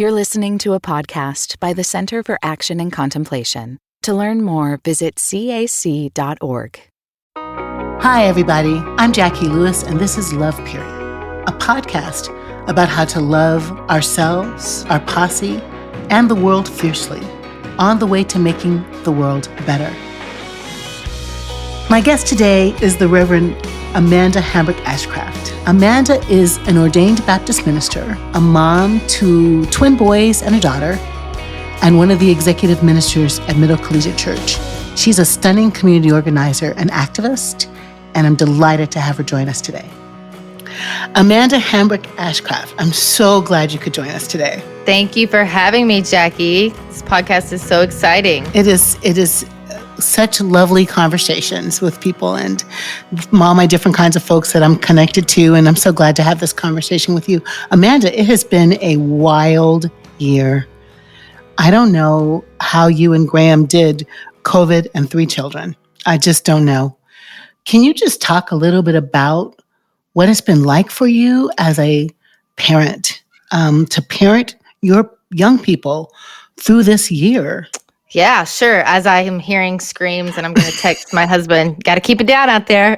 You're listening to a podcast by the Center for Action and Contemplation. To learn more, visit cac.org. Hi, everybody. I'm Jacqui Lewis, and this is Love Period, a podcast about how to love ourselves, our posse, and the world fiercely, on the way to making the world better. My guest today is the Reverend Amanda Hambrick Ashcraft. Amanda is an ordained Baptist minister, a mom to twin boys and a daughter, and one of the executive ministers at Middle Collegiate Church. She's a stunning community organizer and activist, and I'm delighted to have her join us today. Amanda Hambrick Ashcraft, I'm so glad you could join us today. Thank you for having me, Jacqui. This podcast is so exciting. It is such lovely conversations with people and all my different kinds of folks that I'm connected to, and I'm so glad to have this conversation with you. Amanda, it has been a wild year. I don't know how you and Graham did COVID and 3 children. I just don't know. Can you just talk a little bit about what it's been like for you as a parent, to parent your young people through this year? Yeah, sure. As I am hearing screams and I'm going to text my husband, got to keep it down out there.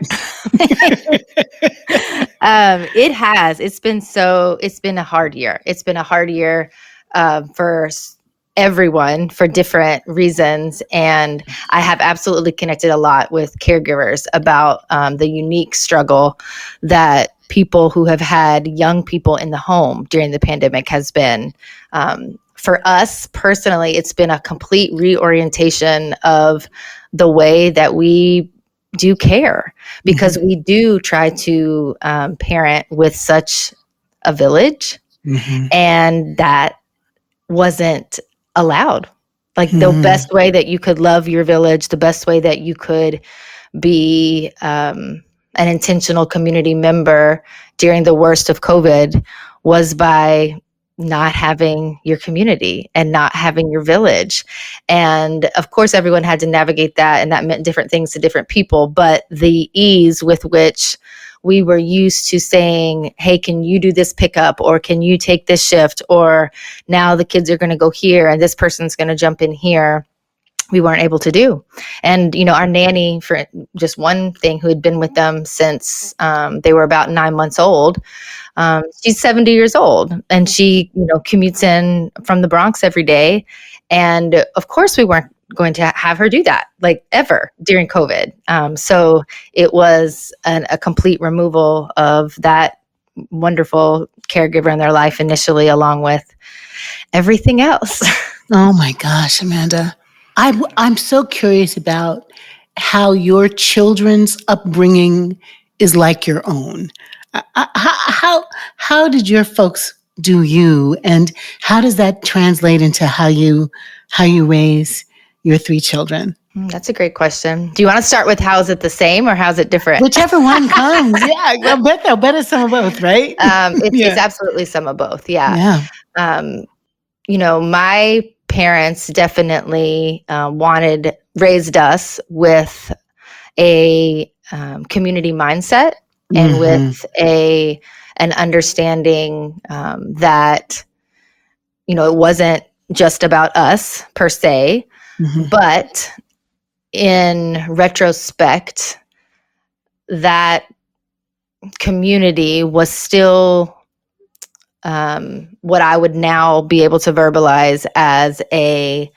It's been a hard year. It's been a hard year for everyone for different reasons. And I have absolutely connected a lot with caregivers about the unique struggle that people who have had young people in the home during the pandemic has been. For us personally, it's been a complete reorientation of the way that we do care, because we do try to parent with such a village, and that wasn't allowed. Like the best way that you could love your village, the best way that you could be an intentional community member during the worst of COVID was by not having your community and not having your village. And of course, everyone had to navigate that, and that meant different things to different people. But the ease with which we were used to saying, hey, can you do this pickup, or can you take this shift, or now the kids are going to go here and this person's going to jump in here, we weren't able to do. And, our nanny, for just one thing, who had been with them since they were about 9 months old, she's 70 years old, and she, commutes in from the Bronx every day. And of course, we weren't going to have her do that, like, ever during COVID. So it was a complete removal of that wonderful caregiver in their life initially, along with everything else. Oh my gosh, Amanda. I'm so curious about how your children's upbringing is like your own. How did your folks do you, and how does that translate into how you raise your 3 children? That's a great question. Do you want to start with how's it the same or how's it different? Whichever one comes. Yeah, I bet it's some of both, right? It's absolutely some of both. Yeah. My parents definitely raised us with a community mindset, and with an understanding that, it wasn't just about us per se, but in retrospect, that community was still what I would now be able to verbalize as a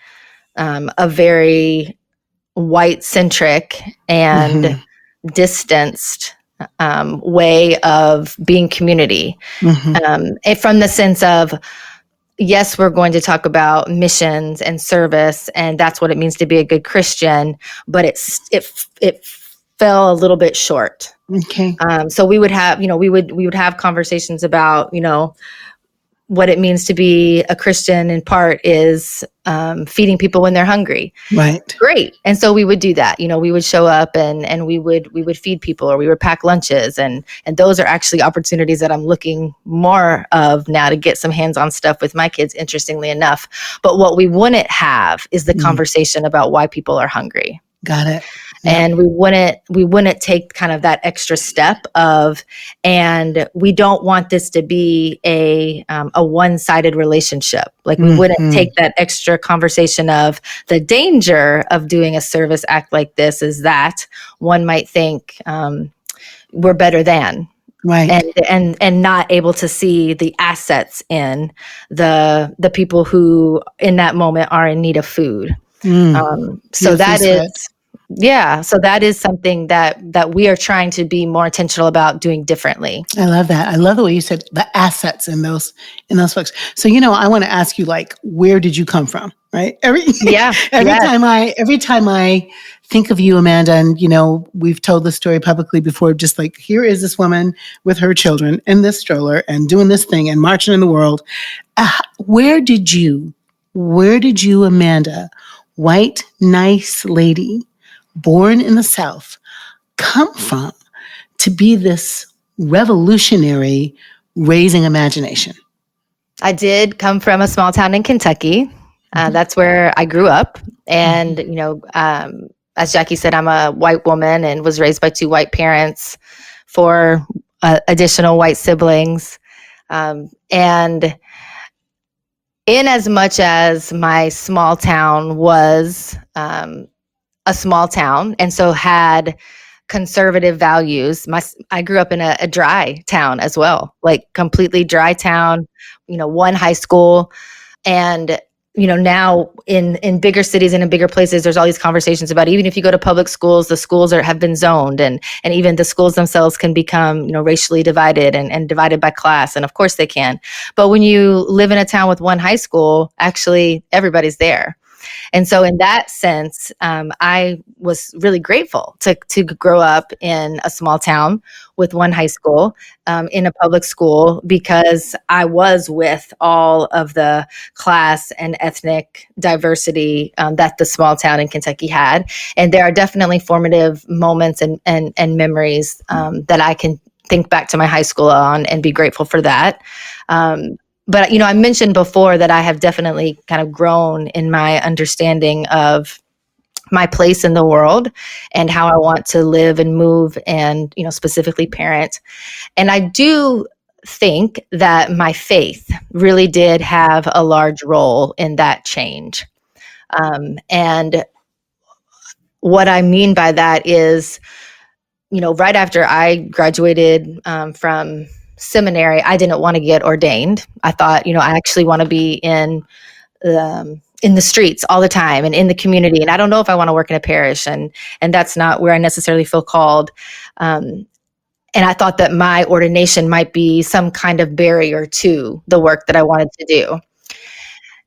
very white-centric and distanced way of being community. And from the sense of, yes, we're going to talk about missions and service, and that's what it means to be a good Christian, but it fell a little bit short. Okay. So we would have, we would have conversations about, what it means to be a Christian in part is feeding people when they're hungry. Right. Great. And so we would do that. We would show up and we would feed people, or we would pack lunches. And those are actually opportunities that I'm looking more of now to get some hands-on stuff with my kids, interestingly enough. But what we wouldn't have is the conversation about why people are hungry. Got it. And we wouldn't take kind of that extra step of, and we don't want this to be a one-sided relationship. Like we wouldn't take that extra conversation of the danger of doing a service act like this is that one might think we're better than. Right. And not able to see the assets in the people who in that moment are in need of food. So that is, so that is something that we are trying to be more intentional about doing differently. I love that. I love the way you said the assets in those folks. So, I want to ask you, like, where did you come from? Right. Every time I think of you, Amanda, and, we've told the story publicly before, just like, here is this woman with her children in this stroller and doing this thing and marching in the world. Where did you, Amanda, white, nice lady, born in the South, come from to be this revolutionary raising imagination? I did come from a small town in Kentucky. That's where I grew up. And, as Jacqui said, I'm a white woman and was raised by two white parents, four additional white siblings. And in as much as my small town was a small town and so had conservative values, I grew up in a dry town as well, like completely dry town, one high school. And now in bigger cities and in bigger places, there's all these conversations about, even if you go to public schools, the schools have been zoned, and even the schools themselves can become, racially divided and divided by class. And of course they can. But when you live in a town with one high school, actually everybody's there. And so in that sense, I was really grateful to grow up in a small town with one high school, in a public school, because I was with all of the class and ethnic diversity that the small town in Kentucky had. And there are definitely formative moments and memories that I can think back to my high school on and be grateful for that. But, I mentioned before that I have definitely kind of grown in my understanding of my place in the world and how I want to live and move and, specifically parent. And I do think that my faith really did have a large role in that change. And what I mean by that is, right after I graduated from seminary, I didn't want to get ordained. I thought, I actually want to be in the streets all the time and in the community. And I don't know if I want to work in a parish, and that's not where I necessarily feel called. And I thought that my ordination might be some kind of barrier to the work that I wanted to do.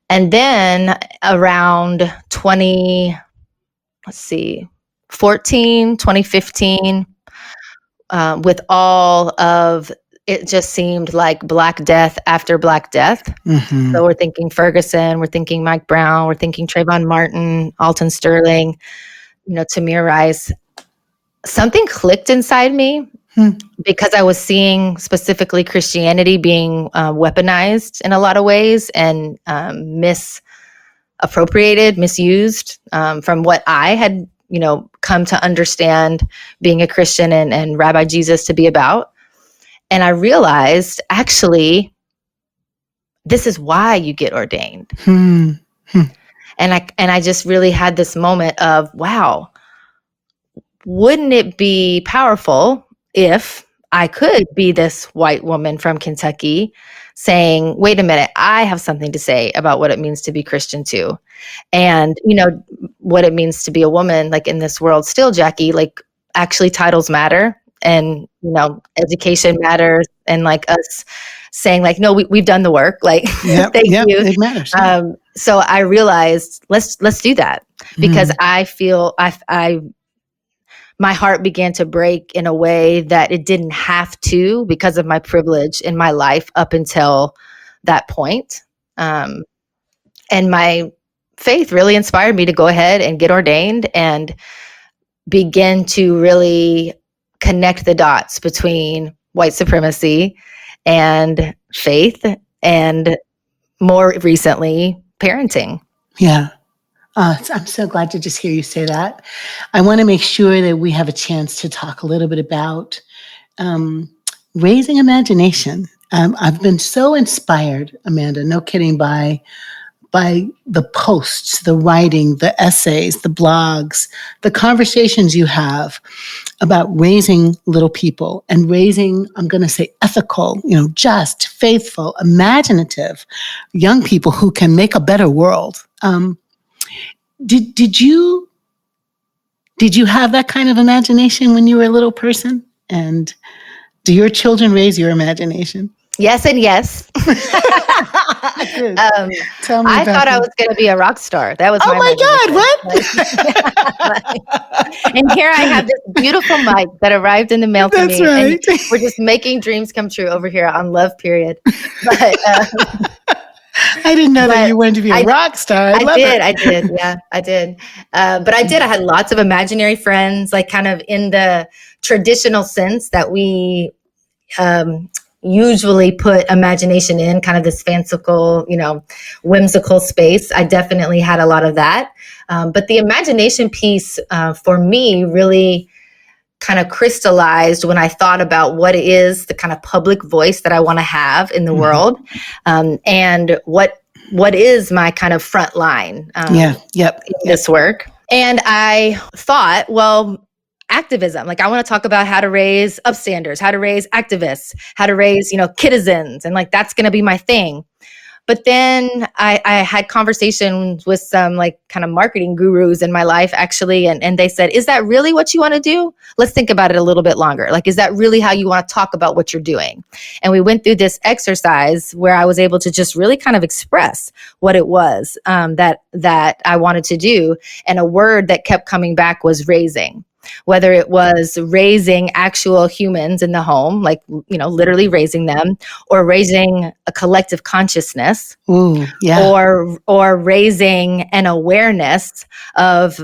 And then around 2015, with all of it, just seemed like Black death after Black death. Mm-hmm. So we're thinking Ferguson, we're thinking Mike Brown, we're thinking Trayvon Martin, Alton Sterling, Tamir Rice. Something clicked inside me because I was seeing specifically Christianity being weaponized in a lot of ways and misappropriated, misused from what I had, come to understand being a Christian and Rabbi Jesus to be about. And I realized, actually, this is why you get ordained. And I just really had this moment of, wow, wouldn't it be powerful if I could be this white woman from Kentucky saying, wait a minute, I have something to say about what it means to be Christian too. And, what it means to be a woman, like in this world still, Jacqui, like actually titles matter. And, education matters, and like us saying like, no, we've done the work. Like, thank you. It matters. Yeah. So I realized let's do that, because I feel my heart began to break in a way that it didn't have to, because of my privilege in my life up until that point. And my faith really inspired me to go ahead and get ordained and begin to really connect the dots between white supremacy and faith, and more recently, parenting. Yeah. I'm so glad to just hear you say that. I want to make sure that we have a chance to talk a little bit about raising imagination. I've been so inspired, Amanda, no kidding, by the posts, the writing, the essays, the blogs, the conversations you have about raising little people and raising, I'm going to say ethical, just, faithful, imaginative young people who can make a better world. Did you have that kind of imagination when you were a little person? And do your children raise your imagination? Yes and yes. Tell me I about thought I was going to be a rock star. That was my God, what? And here I have this beautiful mic that arrived in the mail to That's me. Right. And we're just making dreams come true over here on Love Period. But I didn't know that you wanted to be a rock star. I did. Yeah, I did. But I did. I had lots of imaginary friends, like kind of in the traditional sense that we usually put imagination in, kind of this fanciful, whimsical space. I definitely had a lot of that. But the imagination piece for me really kind of crystallized when I thought about what is the kind of public voice that I want to have in the world, and what is my kind of front line in this work. And I thought, well, activism, like I want to talk about how to raise upstanders, how to raise activists, how to raise, citizens, and like that's going to be my thing. But then I had conversations with some like kind of marketing gurus in my life, actually. And they said, is that really what you want to do? Let's think about it a little bit longer. Like, is that really how you want to talk about what you're doing? And we went through this exercise where I was able to just really kind of express what it was that I wanted to do. And a word that kept coming back was raising. Whether it was raising actual humans in the home, like, literally raising them, or raising a collective consciousness, or raising an awareness of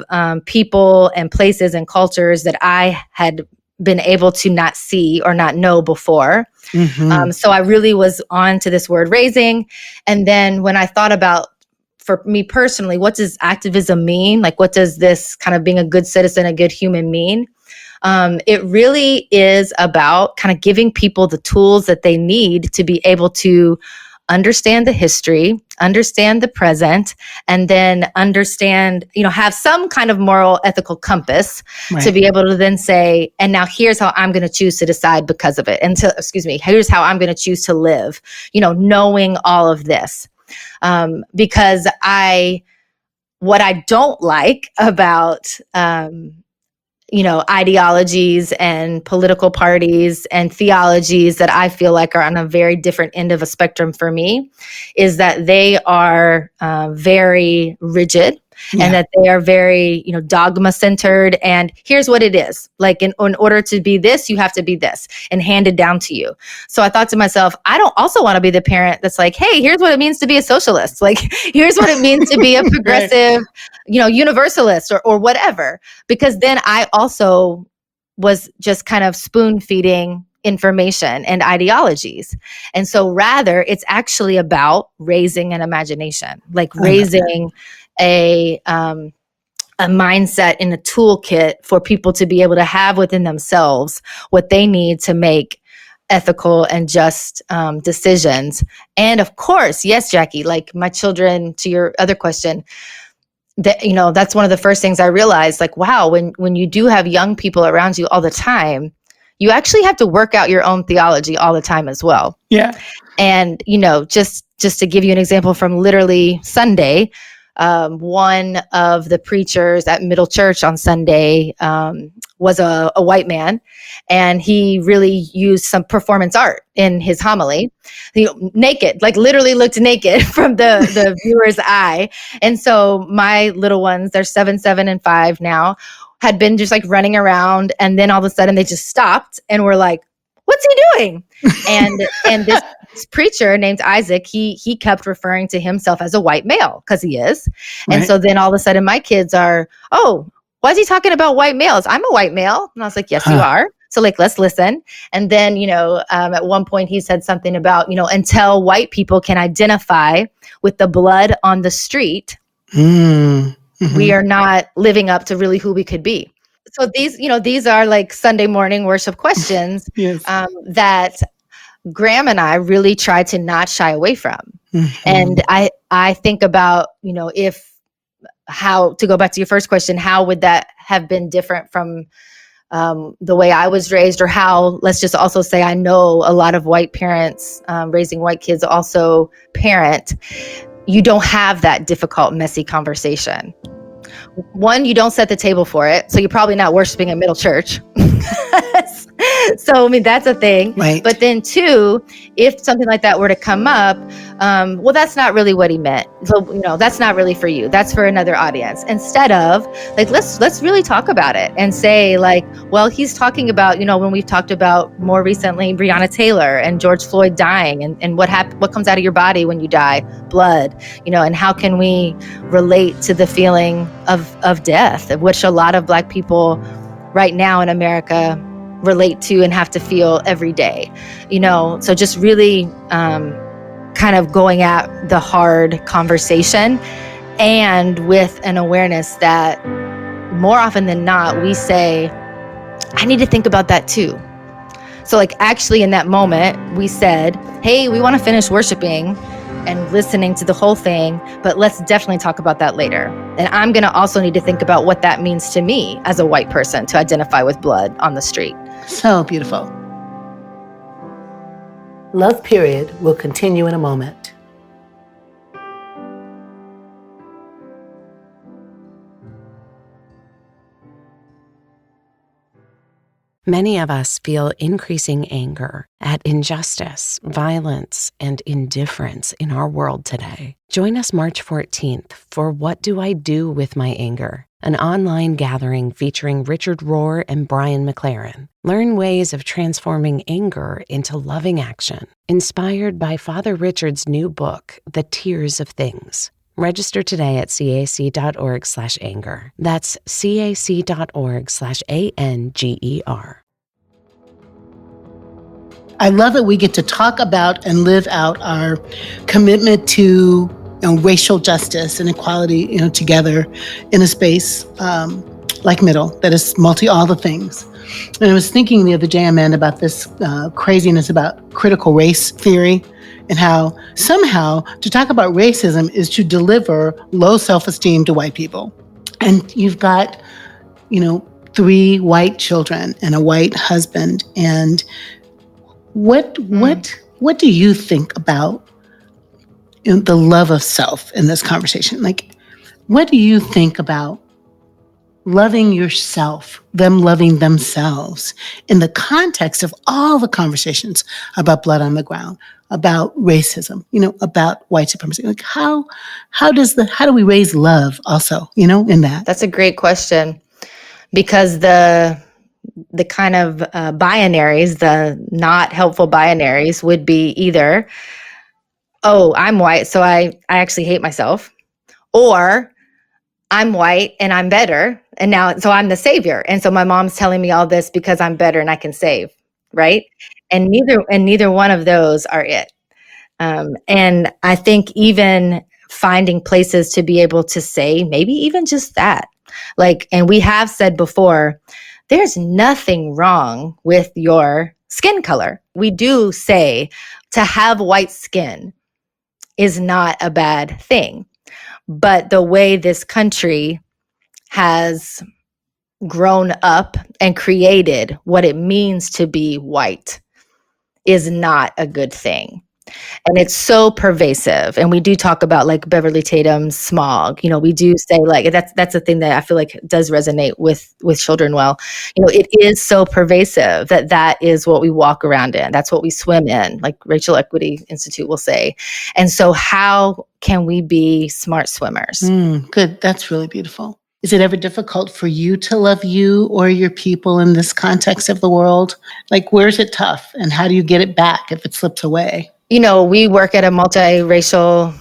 people and places and cultures that I had been able to not see or not know before. So I really was on to this word raising. And then when I thought about, for me personally, what does activism mean? Like, what does this kind of being a good citizen, a good human mean? It really is about kind of giving people the tools that they need to be able to understand the history, understand the present, and then understand, have some kind of moral, ethical compass to be able to then say, and now here's how I'm going to choose to decide because of it. And here's how I'm going to choose to live, knowing all of this. Because what I don't like about, ideologies and political parties and theologies that I feel like are on a very different end of a spectrum for me is that they are very rigid. And that they are very, dogma centered. And here's what it is. Like in order to be this, you have to be this, and handed down to you. So I thought to myself, I don't also want to be the parent that's like, hey, here's what it means to be a socialist. Like, here's what it means to be a progressive, universalist or whatever. Because then I also was just kind of spoon feeding information and ideologies. And so rather, it's actually about raising an imagination, like raising a mindset in a toolkit for people to be able to have within themselves what they need to make ethical and just decisions. And of course, yes, Jacqui, like my children, to your other question, that, that's one of the first things I realized, like, wow, when you do have young people around you all the time, you actually have to work out your own theology all the time as well. Yeah. And, just to give you an example from literally Sunday, one of the preachers at Middle Church on Sunday was a white man, and he really used some performance art in his homily. Naked, like literally looked naked from the viewer's eye. And so my little ones, they're 7, 7, and 5 now, had been just like running around, and then all of a sudden they just stopped and were like, what's he doing? And this preacher named Isaac, he kept referring to himself as a white male, because he is. Right. And so then all of a sudden my kids are, oh, why is he talking about white males? I'm a white male. And I was like, yes, you are. So like, let's listen. And then, at one point he said something about, until white people can identify with the blood on the street, we are not living up to really who we could be. So these are like Sunday morning worship questions Yes. that Graham and I really try to not shy away from. And I think about, how to go back to your first question, how would that have been different from the way I was raised, or how, let's just also say, I know a lot of white parents raising white kids also parent. You don't have that difficult, messy conversation. One, you don't set the table for it, so you're probably not worshiping a middle church. So, I mean, that's a thing. Right. But then two, if something like that were to come up, well, that's not really what he meant. So, that's not really for you. That's for another audience. Instead of like, let's really talk about it and say like, well, he's talking about, when we've talked about more recently, Breonna Taylor and George Floyd dying and what comes out of your body when you die, blood, and how can we relate to the feeling of death, of which a lot of Black people right now in America relate to and have to feel every day, so just really kind of going at the hard conversation, and with an awareness that more often than not, we say, I need to think about that too. So like actually in that moment, we said, hey, we want to finish worshiping and listening to the whole thing, but let's definitely talk about that later. And I'm going to also need to think about what that means to me as a white person to identify with blood on the street. So beautiful. Love Period will continue in a moment. Many of us feel increasing anger at injustice, violence, and indifference in our world today. Join us March 14th for What Do I Do With My Anger? An online gathering featuring Richard Rohr and Brian McLaren. Learn ways of transforming anger into loving action, inspired by Father Richard's new book, The Tears of Things. Register today at cac.org/anger. That's cac.org/ANGER. I love that we get to talk about and live out our commitment to racial justice and equality, together in a space like Middle that is all the things. And I was thinking the other day, Amanda, about this craziness about critical race theory, and how somehow to talk about racism is to deliver low self-esteem to white people. And you've got, 3 white children and a white husband. And what do you think about the love of self in this conversation? Like, what do you think about loving yourself, them loving themselves in the context of all the conversations about blood on the ground, about racism, about white supremacy? Like how do we raise love also, in that? That's a great question, because the kind of binaries, the not helpful binaries would be either, oh, I'm white, so I actually hate myself, or I'm white and I'm better, and now so I'm the savior, and so my mom's telling me all this because I'm better and I can save, right? And neither one of those are it. And I think even finding places to be able to say maybe even just that, like, and we have said before, there's nothing wrong with your skin color. We do say to have white skin is not a bad thing. But the way this country has grown up and created what it means to be white is not a good thing. And it's so pervasive. And we do talk about like Beverly Tatum's smog. We do say like that's a thing that I feel like does resonate with children well. It is so pervasive that is what we walk around in. That's what we swim in, like Racial Equity Institute will say. And so how can we be smart swimmers? Good. That's really beautiful. Is it ever difficult for you to love you or your people in this context of the world? Like, where's it tough, and how do you get it back if it slips away? We work at a multiracial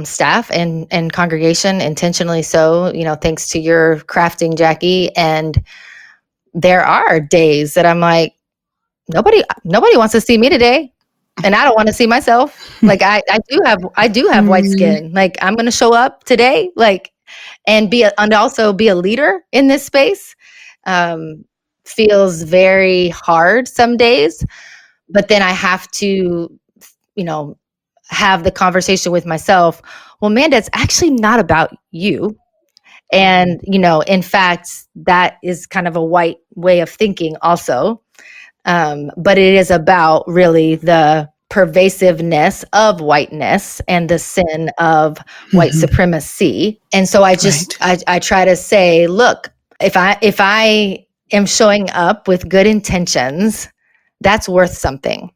staff and congregation, intentionally so, thanks to your crafting, Jacqui. And there are days that I'm like, nobody wants to see me today. And I don't want to see myself. Like I do have white skin. Like I'm going to show up today. Like and also be a leader in this space feels very hard some days. But then I have to, have the conversation with myself. Well, Amanda, it's actually not about you. And, in fact, that is kind of a white way of thinking also. But it is about really the pervasiveness of whiteness and the sin of white supremacy. And so I try to say, look, if I am showing up with good intentions, that's worth something.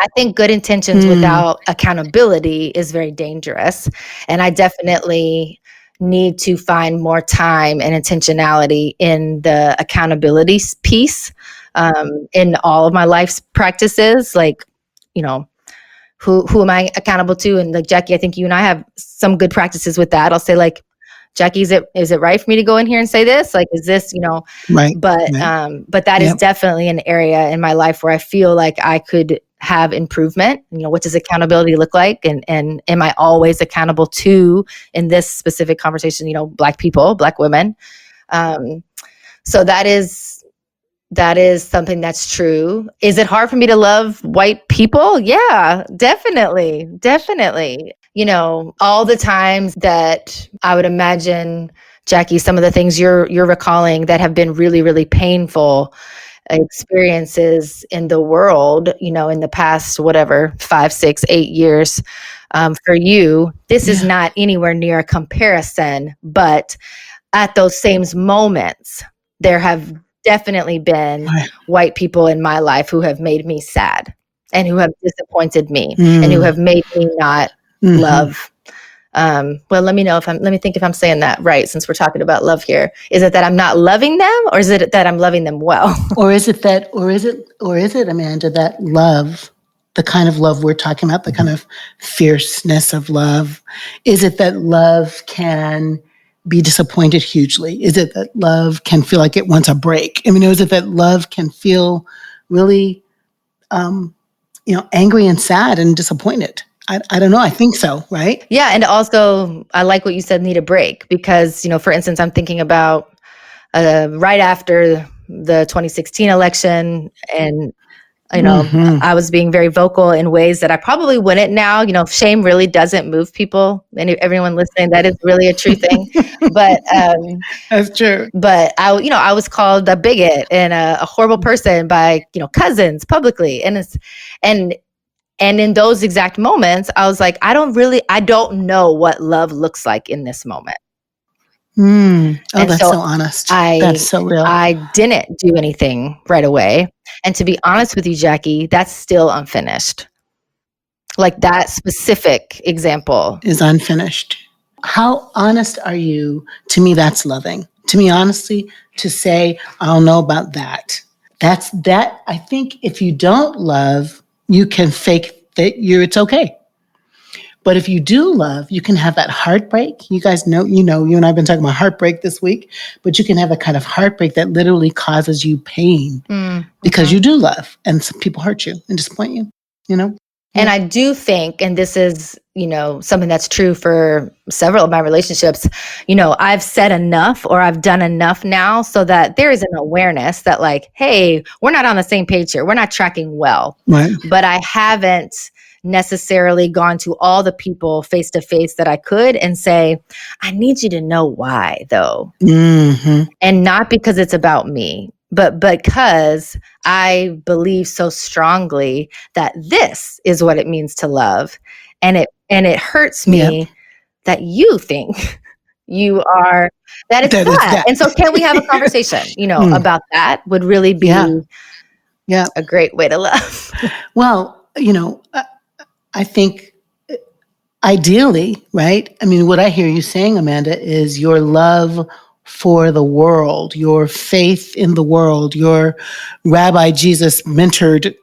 I think good intentions without accountability is very dangerous. And I definitely need to find more time and intentionality in the accountability piece in all of my life's practices. Like, who am I accountable to? And like, Jacqui, I think you and I have some good practices with that. I'll say like, Jacqui, is it right for me to go in here and say this? Like, is this, Right. But that is definitely an area in my life where I feel like I could have improvement. What does accountability look like? And am I always accountable to, in this specific conversation, Black people, Black women? So that is something that's true. Is it hard for me to love white people? Yeah, definitely. All the times that I would imagine, Jacqui, some of the things you're recalling that have been really, really painful experiences in the world, in the past, 5, 6, 8 years, for you, this is not anywhere near a comparison, but at those same moments, there have definitely been white people in my life who have made me sad and who have disappointed me and who have made me not love. Well, let me think if I'm saying that right, since we're talking about love here. Is it that I'm not loving them, or is it that I'm loving them well? Or is it, Amanda, that love, the kind of love we're talking about, the kind of fierceness of love, is it that love can be disappointed hugely? Is it that love can feel like it wants a break? I mean, is it that love can feel really, angry and sad and disappointed? I don't know. I think so, right? Yeah. And also, I like what you said, need a break, because, for instance, I'm thinking about right after the 2016 election, and, I was being very vocal in ways that I probably wouldn't now. Shame really doesn't move people. And everyone listening, that is really a true thing. But that's true. But I was called a bigot and a horrible person by, cousins publicly. And in those exact moments, I was like, I don't know what love looks like in this moment. Oh, that's so honest. That's so real. I didn't do anything right away. And to be honest with you, Jacqui, that's still unfinished. Like that specific example is unfinished. How honest are you? To me, that's loving. To me, honestly, to say, I don't know about that. That. I think if you don't love, you can fake that it's okay. But if you do love, you can have that heartbreak. You guys know, you and I have been talking about heartbreak this week, but you can have a kind of heartbreak that literally causes you pain because you do love, and some people hurt you and disappoint you, And I do think, and this is, something that's true for several of my relationships, I've said enough or I've done enough now so that there is an awareness that like, hey, we're not on the same page here. We're not tracking well. Right. But I haven't necessarily gone to all the people face to face that I could and say, I need you to know why though. And not because it's about me, but because I believe so strongly that this is what it means to love. And it hurts me that you think you are, that it's that. And so can we have a conversation, about that would really be a great way to love. Well, I think ideally, right? I mean, what I hear you saying, Amanda, is your love for the world, your faith in the world, your Rabbi Jesus mentored,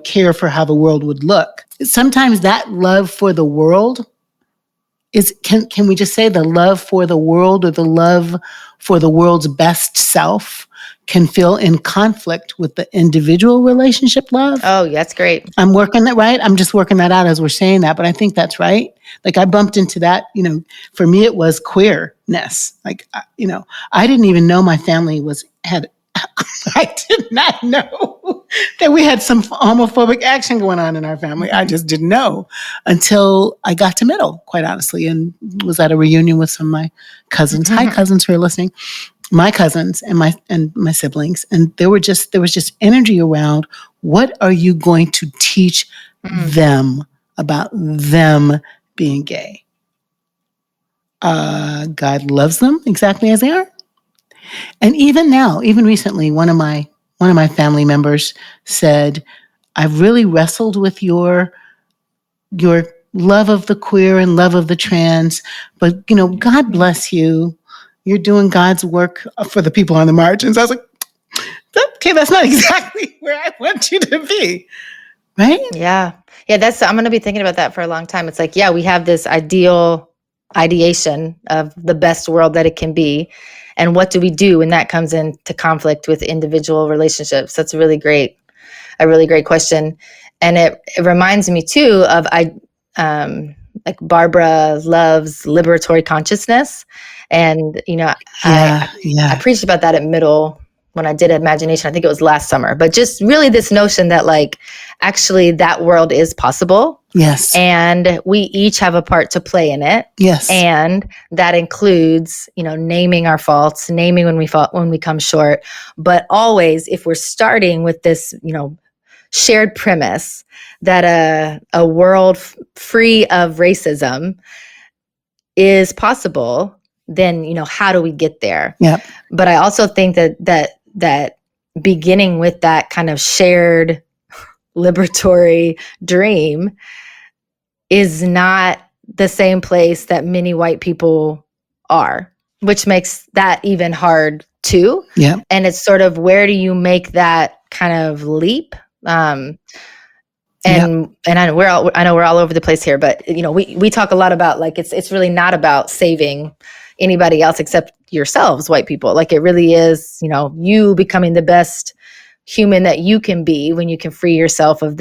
care for how the world would look. Sometimes that love for the world is, can we just say the love for the world or the love for the world's best self can feel in conflict with the individual relationship love. Oh, that's great. I'm working that, right? I'm just working that out as we're saying that, but I think that's right. Like I bumped into that, for me, it was queerness. Like, I didn't even know my family I did not know that we had some homophobic action going on in our family. I just didn't know until I got to middle, quite honestly, and was at a reunion with some of my cousins. Hi, cousins who are listening. My cousins and my siblings, and there was just energy around. What are you going to teach them about them being gay? God loves them exactly as they are. And even now, even recently, one of my family members said, "I've really wrestled with your love of the queer and love of the trans, but God bless you. You're doing God's work for the people on the margins." I was like, "Okay, that's not exactly where I want you to be." Right? Yeah. I'm going to be thinking about that for a long time. It's like, we have this ideation of the best world that it can be. And what do we do when that comes into conflict with individual relationships? That's a really great question. And it reminds me too of, like Barbara loves liberatory consciousness. And, I preached about that at middle when I did imagination. I think it was last summer, but just really this notion that like, actually that world is possible. Yes. And we each have a part to play in it. Yes. And that includes, naming our faults, naming when we come short. But always, if we're starting with this, shared premise that a world free of racism is possible, then, how do we get there? Yep. But I also think that beginning with that kind of shared liberatory dream is not the same place that many white people are, which makes that even hard too. Yeah. And it's sort of, where do you make that kind of leap? And I know we're all over the place here, but we talk a lot about like, it's really not about saving anybody else except yourselves, white people. Like it really is, you becoming the best human that you can be when you can free yourself of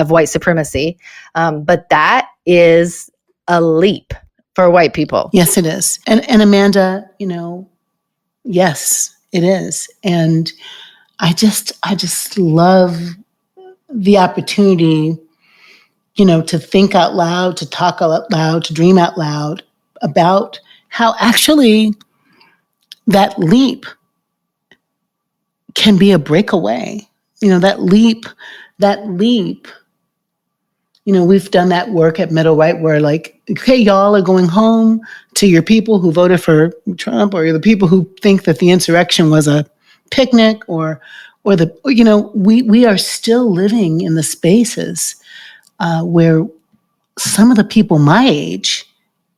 white supremacy. But that is a leap for white people. Yes, it is. And Amanda, yes, it is. And I just love the opportunity, to think out loud, to talk out loud, to dream out loud about how actually that leap can be a breakaway. That leap, we've done that work at Middle, right? Where like, okay, y'all are going home to your people who voted for Trump, or the people who think that the insurrection was a picnic, or we are still living in the spaces where some of the people my age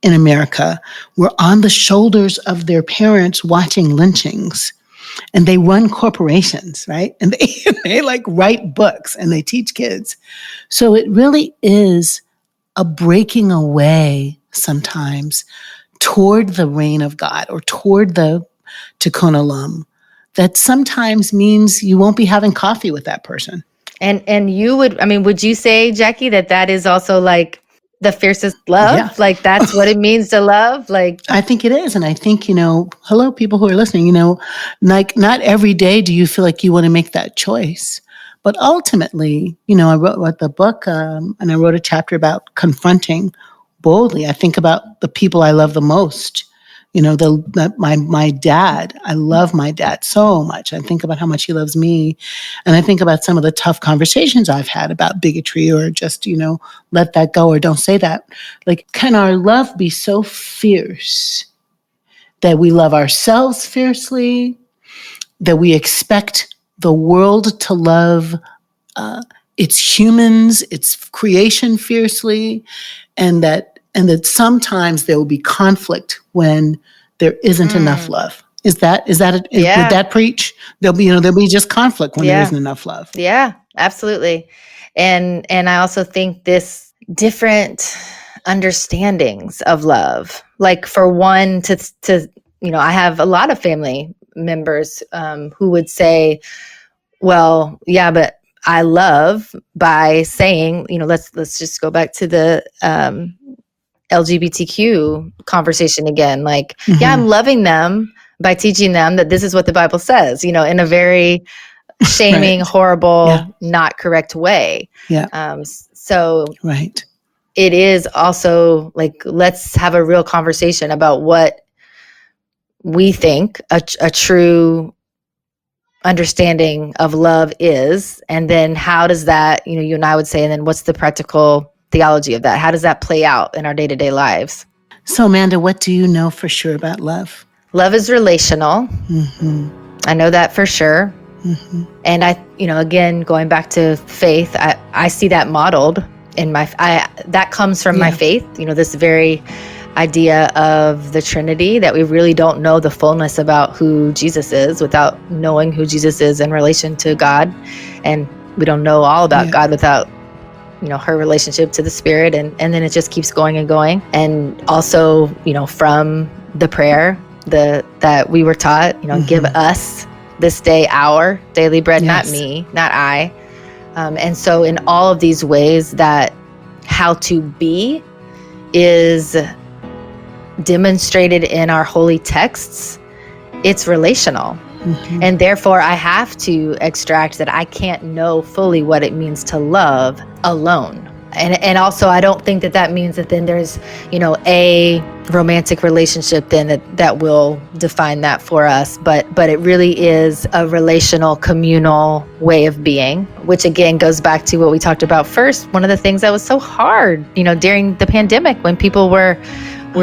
in America were on the shoulders of their parents watching lynchings. And they run corporations, right? And they like write books and they teach kids. So it really is a breaking away sometimes toward the reign of God, or toward the Tikkun Olam, that sometimes means you won't be having coffee with that person. And would you say, Jacqui, that is also like the fiercest love? Yeah. Like that's what it means to love? Like, I think it is. And I think, hello, people who are listening, like not every day do you feel like you want to make that choice. But ultimately, I wrote the book and I wrote a chapter about confronting boldly. I think about the people I love the most. My dad. I love my dad so much. I think about how much he loves me. And I think about some of the tough conversations I've had about bigotry, or just, let that go, or don't say that. Like, can our love be so fierce that we love ourselves fiercely, that we expect the world to love its humans, its creation fiercely, and that sometimes there will be conflict when there isn't enough love. Would that preach? There'll be just conflict when there isn't enough love. Yeah, absolutely. And I also think this different understandings of love, like for one to I have a lot of family members who would say, well, yeah, but I love by saying, let's just go back to the LGBTQ conversation again. Like, yeah, I'm loving them by teaching them that this is what the Bible says, in a very shaming, Right. horrible, not correct way. Yeah. So Right. it is also like, let's have a real conversation about what we think a true understanding of love is. And then how does that, you and I would say, and then what's the practical theology of that? How does that play out in our day-to-day lives? So, Amanda, what do you know for sure about love? Love is relational. I know that for sure. And I, again, going back to faith, I see that modeled in that comes from my faith, this very idea of the Trinity, that we really don't know the fullness about who Jesus is without knowing who Jesus is in relation to God. And we don't know all about God without, her relationship to the Spirit. And then it just keeps going and going. And also, from the prayer that we were taught, give us this day our daily bread, not me, not I. And so in all of these ways, that how to be is demonstrated in our holy texts, it's relational. And therefore I have to extract that I can't know fully what it means to love alone. And also I don't think that means that then there's, a romantic relationship then that will define that for us. But it really is a relational, communal way of being, which again goes back to what we talked about first. One of the things that was so hard, during the pandemic, when people were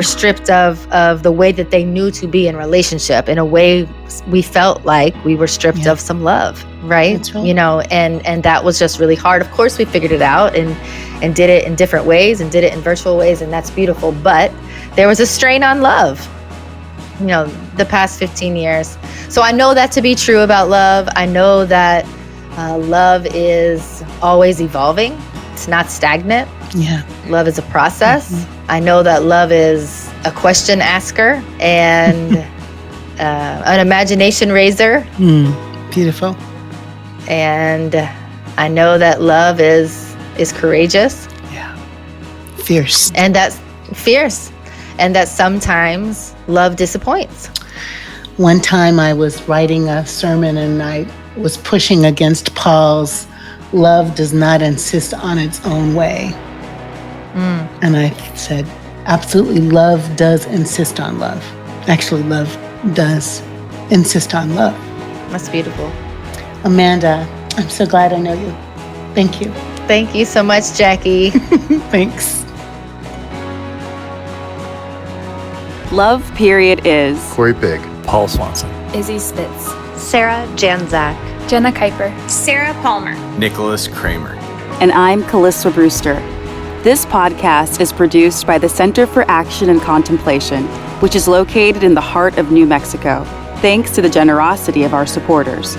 stripped of the way that they knew to be in relationship. In a way, we felt like we were stripped of some love, right? That's right. And that was just really hard. Of course, we figured it out and did it in different ways and did it in virtual ways, and that's beautiful. But there was a strain on love, the past 15 years. So I know that to be true about love. I know that love is always evolving. It's not stagnant. Yeah. Love is a process. I know that love is a question asker and an imagination raiser. Beautiful. And I know that love is courageous. Yeah. Fierce. And that's fierce. And that sometimes love disappoints. One time I was writing a sermon and I was pushing against Paul's love does not insist on its own way. And I said, absolutely, love does insist on love. Actually, love does insist on love. That's beautiful. Amanda, I'm so glad I know you. Thank you. Thank you so much, Jacqui. Thanks. Love Period is Corey Pig, Paul Swanson, Izzy Spitz, Sarah Janzak, Jenna Kuiper, Sarah Palmer, Nicholas Kramer, and I'm Calista Brewster. This podcast is produced by the Center for Action and Contemplation, which is located in the heart of New Mexico, thanks to the generosity of our supporters.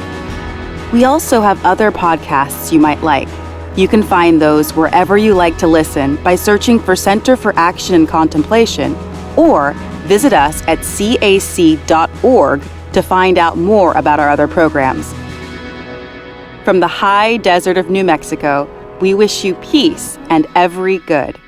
We also have other podcasts you might like. You can find those wherever you like to listen by searching for Center for Action and Contemplation, or visit us at cac.org to find out more about our other programs. From the high desert of New Mexico, we wish you peace and every good.